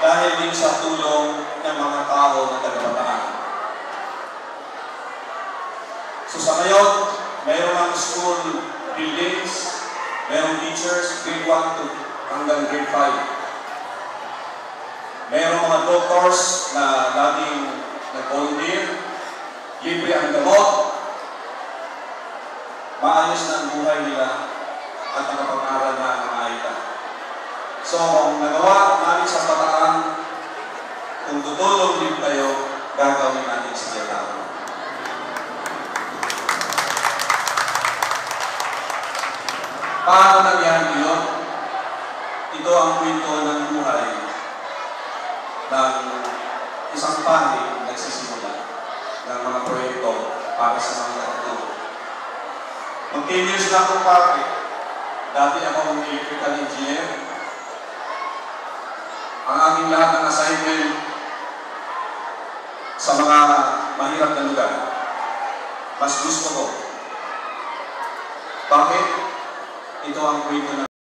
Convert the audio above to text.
dahil din sa tulong ng mga tao na taga-Bataan. So sa ngayon, mayroon ang school buildings, mayroong teachers, grade 1 to hanggang grade 5. Mayroong mga doctors na laging nag-volunteer, libre ang gamot, maayos na ang buhay nila at nakapag-aral na ang mga ita. So, ang nagawa namin sa Bataan, kung tutulong din kayo, gagawin natin sa Bataan. Paano nangyari yun? Ito ang kwento ng buhay ng isang pari nagsisimula ng mga proyekto para sa mga katulong. Mag-10 years na akong pari. Dati ako electrical engineer. Ang aking lahat ng assignment sa mga mahirap na lugar, mas gusto ko. Bakit? Ito ang kwento ng